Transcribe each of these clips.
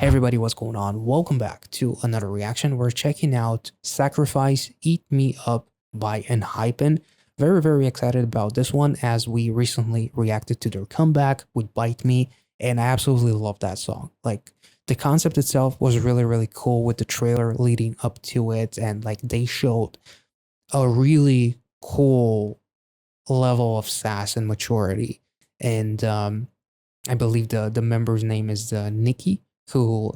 Everybody, what's going on? Welcome back to another reaction. We're checking out Sacrifice Eat Me Up by ENHYPEN. Very excited about this one as we recently reacted to their comeback with Bite Me, and I absolutely love that song. Like, the concept itself was really cool with the trailer leading up to it, and like they showed a really cool level of sass and maturity. And I believe the member's name is Nikki, who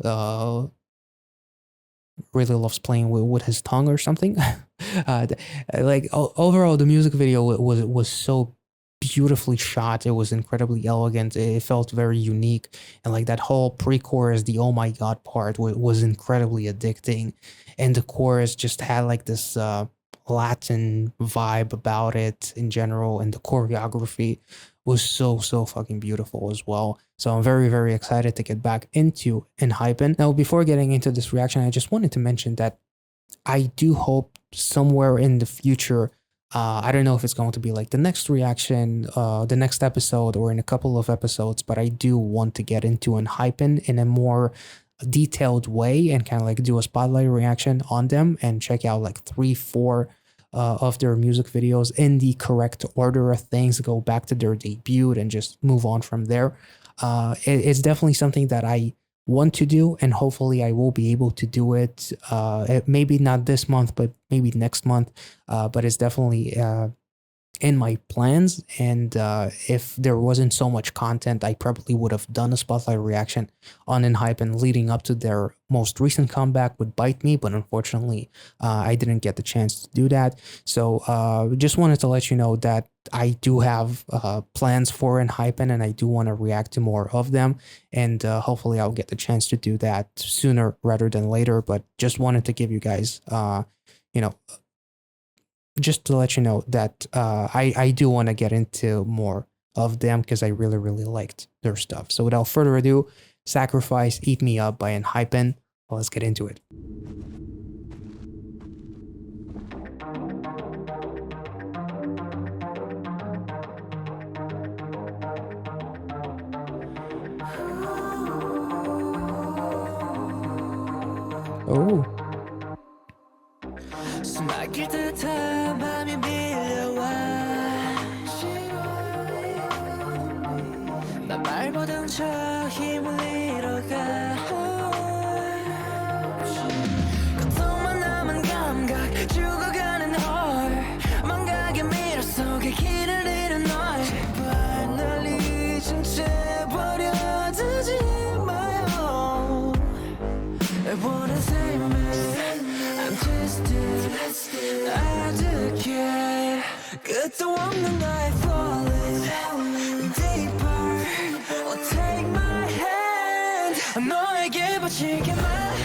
really loves playing with his tongue or something. Overall, the music video was so beautifully shot. It was incredibly elegant. It felt very unique, and like that whole pre-chorus, the "oh my god" part was incredibly addicting, and the chorus just had like this Latin vibe about it in general, and the choreography was so fucking beautiful as well. So I'm very excited to get back into ENHYPEN. Now, before getting into this reaction, I just wanted to mention that I do hope somewhere in the future, I don't know if it's going to be like the next reaction, the next episode, or in a couple of episodes, but I do want to get into ENHYPEN in a more detailed way and kind of like do a spotlight reaction on them and check out like 3-4 of their music videos in the correct order of things, go back to their debut and just move on from there. It's definitely something that I want to do, and hopefully I will be able to do it. Maybe not this month, but maybe next month. But it's definitely in my plans, and if there wasn't so much content, I probably would have done a spotlight reaction on ENHYPEN leading up to their most recent comeback with Bite Me, but unfortunately I didn't get the chance to do that. So just wanted to let you know that I do have plans for ENHYPEN, and I do want to react to more of them, and hopefully I'll get the chance to do that sooner rather than later. But just wanted to give you guys just to let you know that I do want to get into more of them because I really liked their stuff. So without further ado, Sacrifice Eat Me Up by ENHYPEN. Well, let's get into it. Oh. 숨막힐 듯한 밤이 밀려와 난 말보던 저 힘을 잃어가 고통만 남은 감각 죽어가는 헐 망각의 미러 속에 길을 잃은 널 제발 날 잊은 채 버려두지 마요 I wanna save me I'm twisted 아득해 끝도 없는 나의 falling deeper Oh take my hand 너에게 바칠게 my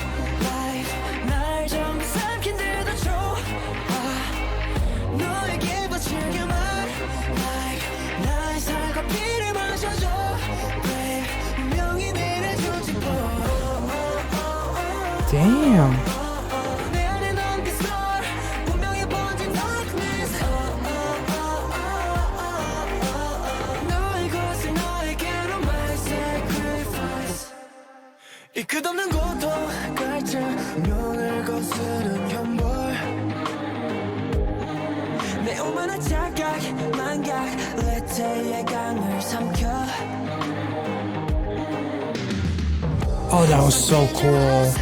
life 날 전부 삼킨 듯한 좋아 너에게 바칠게 my life 나의 살과 피를 마셔줘 babe 분명히 내려주지 Damn. 이 끝없는 고통 갈증 운명을 거스른 현볼 내 오만한 착각 망각 레테의 강을 삼켜 Oh, that was so cool.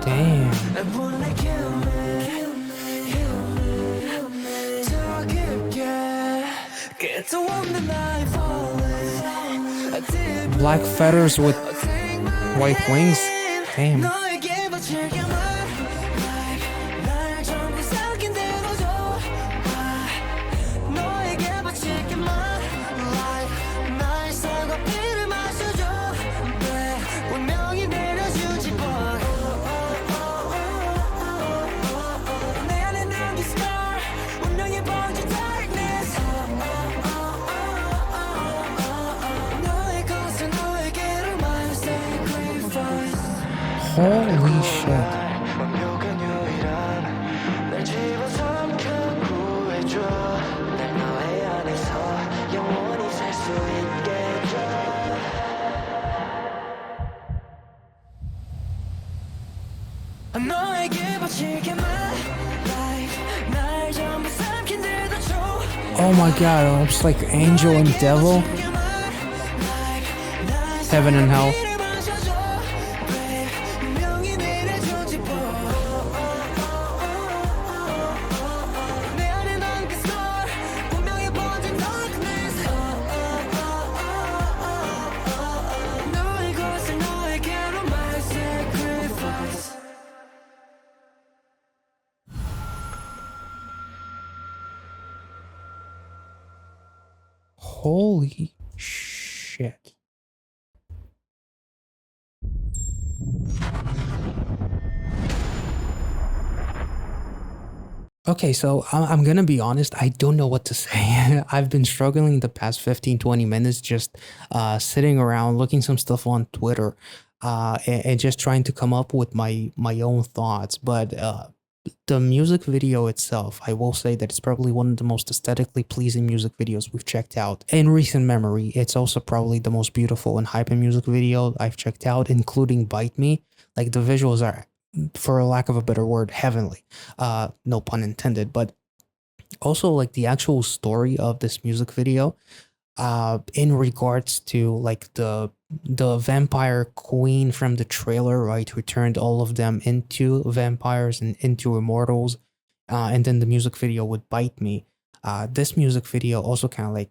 Damn. Black feathers with white wings. Damn. Holy shit. Oh my god, almost like angel and devil, heaven and hell. Holy shit. Okay, so I'm gonna be honest, I don't know what to say. I've been struggling the past 15, 20 minutes just sitting around looking some stuff on Twitter and just trying to come up with my own thoughts. But the music video itself, I will say that it's probably one of the most aesthetically pleasing music videos we've checked out in recent memory. It's also probably the most beautiful and hyper music video I've checked out, including Bite Me. Like the visuals are, for a lack of a better word, heavenly. No pun intended, but also like the actual story of this music video in regards to like the vampire queen from the trailer, right, who turned all of them into vampires and into immortals, and then the music video would Bite Me. This music video also kind of like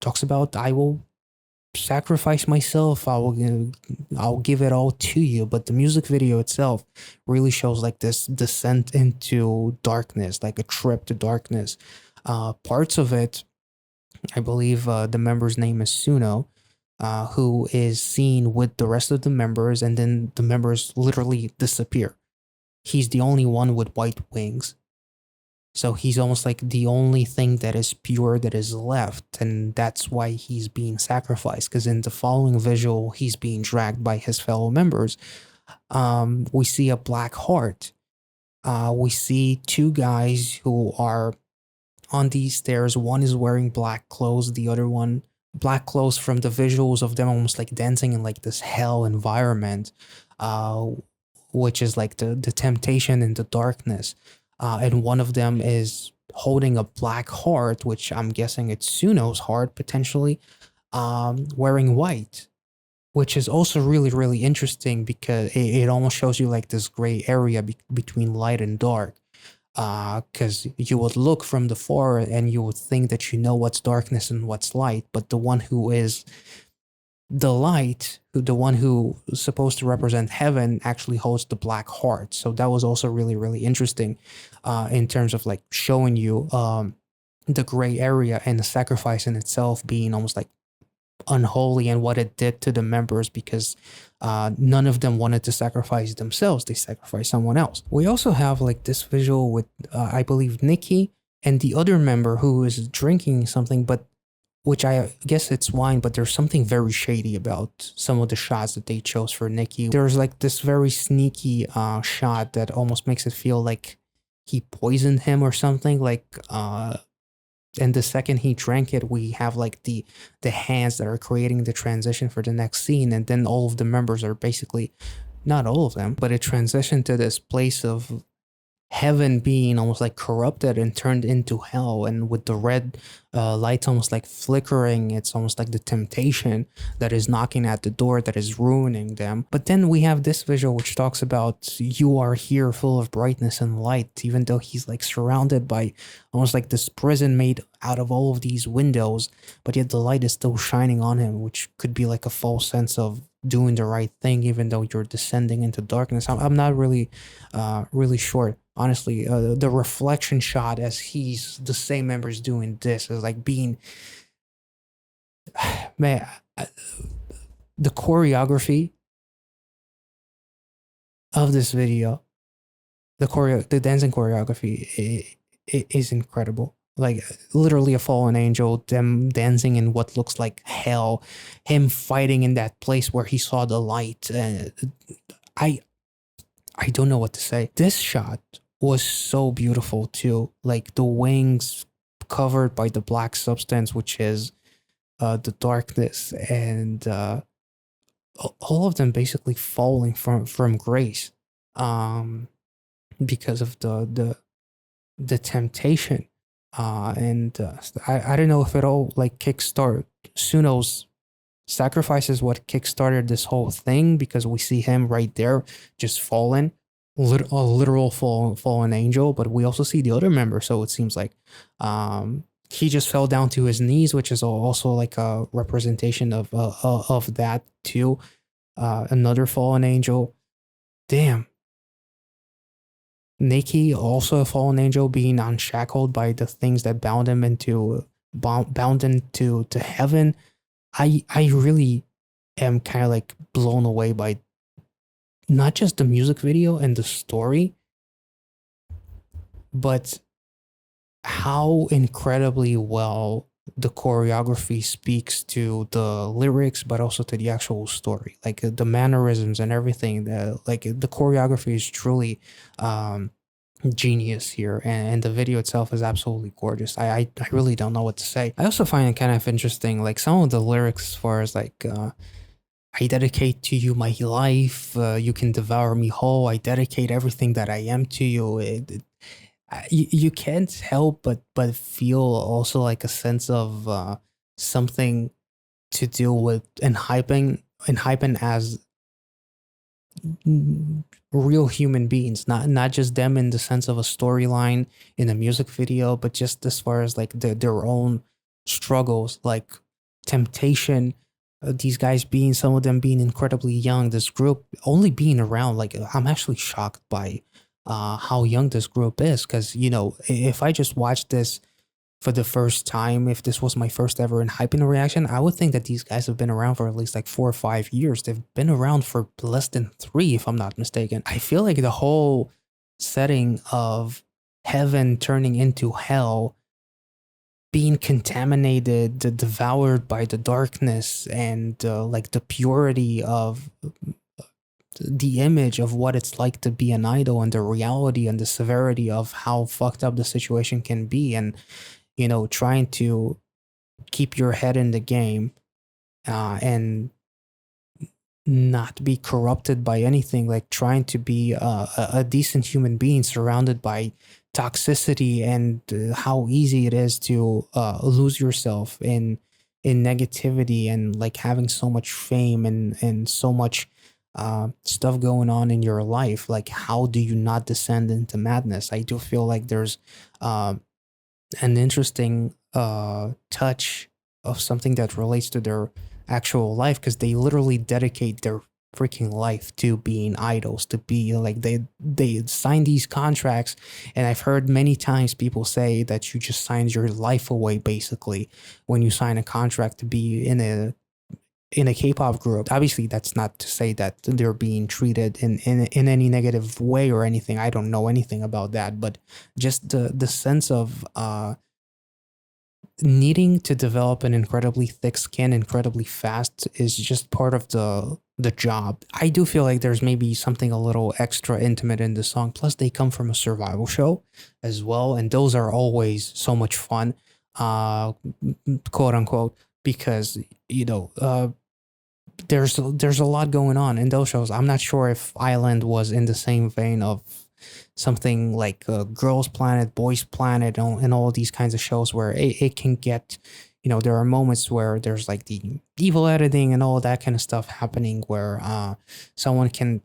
talks about I will sacrifice myself, I'll give it all to you. But the music video itself really shows like this descent into darkness, like a trip to darkness. Parts of it, I believe the member's name is Suno, who is seen with the rest of the members, and then the members literally disappear. He's the only one with white wings. So he's almost like the only thing that is pure that is left, and that's why he's being sacrificed. Because in the following visual, he's being dragged by his fellow members. We see a black heart. We see two guys who are on these stairs. One is wearing black clothes, the other one black clothes from the visuals of them almost like dancing in like this hell environment, which is like the temptation and the darkness. And one of them is holding a black heart, which I'm guessing it's Suno's heart potentially, wearing white, which is also really, really interesting because it almost shows you like this gray area between light and dark. Because you would look from the far and you would think that you know what's darkness and what's light, but the one who is the light, the one who is supposed to represent heaven, actually holds the black heart. So that was also really, really interesting in terms of like showing you the gray area and the sacrifice in itself being almost like unholy and what it did to the members, because none of them wanted to sacrifice themselves. They sacrificed someone else. We also have like this visual with I believe Nikki and the other member who is drinking something, but which I guess it's wine, but there's something very shady about some of the shots that they chose for Nikki. There's like this very sneaky shot that almost makes it feel like he poisoned him or something. Like and the second he drank it, we have like the hands that are creating the transition for the next scene, and then all of the members are basically, not all of them, but it transitioned to this place of heaven being almost like corrupted and turned into hell, and with the red lights almost like flickering, it's almost like the temptation that is knocking at the door that is ruining them. But then we have this visual which talks about you are here full of brightness and light, even though he's like surrounded by almost like this prison made out of all of these windows, but yet the light is still shining on him, which could be like a false sense of doing the right thing even though you're descending into darkness. I'm not really really sure, honestly. The reflection shot as he's the same members doing this is like being man, the choreography of this video, the dancing choreography is incredible. Like literally a fallen angel, them dancing in what looks like hell, him fighting in that place where he saw the light. I don't know what to say. This shot was so beautiful too. Like the wings covered by the black substance, which is the darkness, and all of them basically falling from grace, because of the temptation. And I don't know if it all like kickstart Suno's sacrifice is what kickstarted this whole thing, because we see him right there just fallen, a literal fallen angel, but we also see the other member. So it seems like he just fell down to his knees, which is also like a representation of that too. Another fallen angel. Damn. Nikki, also a fallen angel, being unshackled by the things that bound into to heaven. I really am kind of like blown away by not just the music video and the story, but how incredibly well the choreography speaks to the lyrics, but also to the actual story, like the mannerisms and everything. Like the choreography is truly genius here, and the video itself is absolutely gorgeous. I really don't know what to say. I also find it kind of interesting, like some of the lyrics as far as like I dedicate to you my life, you can devour me whole, I dedicate everything that I am to you. You can't help but feel also like a sense of something to do with enhypen as real human beings, not just them in the sense of a storyline in a music video, but just as far as like their own struggles, like temptation. These guys being, some of them being incredibly young, this group only being around, like I'm actually shocked by how young this group is, because you know, if I just watched this for the first time, if this was my first ever ENHYPEN reaction, I would think that these guys have been around for at least like 4 or 5 years. They've been around for less than 3, if I'm not mistaken. I feel like the whole setting of heaven turning into hell, being contaminated, devoured by the darkness, and like the purity of the image of what it's like to be an idol, and the reality and the severity of how fucked up the situation can be, and you know, trying to keep your head in the game and not be corrupted by anything, like trying to be a decent human being surrounded by toxicity, and how easy it is to lose yourself in negativity, and like having so much fame and so much stuff going on in your life. Like, how do you not descend into madness? I do feel like there's an interesting touch of something that relates to their actual life, because they literally dedicate their freaking life to being idols, to be like they sign these contracts. And I've heard many times people say that you just signed your life away basically when you sign a contract to be in a K-pop group. Obviously, that's not to say that they're being treated in any negative way or anything. I don't know anything about that, but just the sense of needing to develop an incredibly thick skin incredibly fast is just part of the job. I do feel like there's maybe something a little extra intimate in the song. Plus, they come from a survival show as well, and those are always so much fun, quote unquote, because you know there's a lot going on in those shows. I'm not sure if Island was in the same vein of something like Girls Planet, Boys Planet, and all these kinds of shows where it can get, you know, there are moments where there's like the evil editing and all that kind of stuff happening, where someone can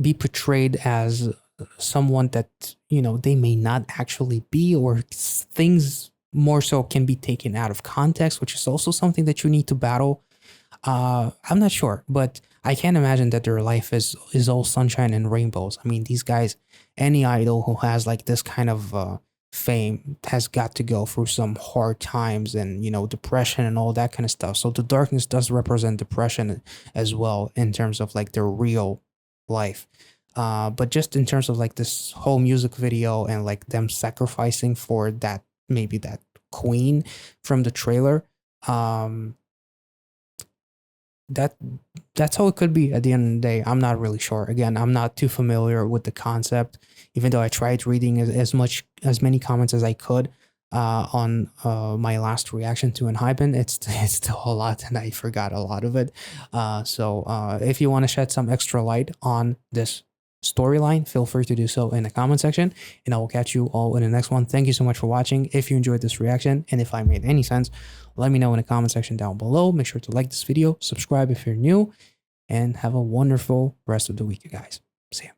be portrayed as someone that, you know, they may not actually be, or things more so can be taken out of context, which is also something that you need to battle. I'm not sure, but I can't imagine that their life is all sunshine and rainbows. I mean, these guys, any idol who has like this kind of fame has got to go through some hard times, and you know, depression and all that kind of stuff. So the darkness does represent depression as well in terms of like their real life. But just in terms of like this whole music video and like them sacrificing for that, maybe that queen from the trailer, that that's how it could be at the end of the day. I'm not really sure. Again, I'm not too familiar with the concept, even though I tried reading as many comments as I could on my last reaction to ENHYPEN. It's still a lot, and I forgot a lot of it. So if you want to shed some extra light on this storyline, feel free to do so in the comment section, and I will catch you all in the next one. Thank you so much for watching. If you enjoyed this reaction, and if I made any sense, let me know in the comment section down below. Make sure to like this video, subscribe if you're new, and have a wonderful rest of the week, you guys. See ya.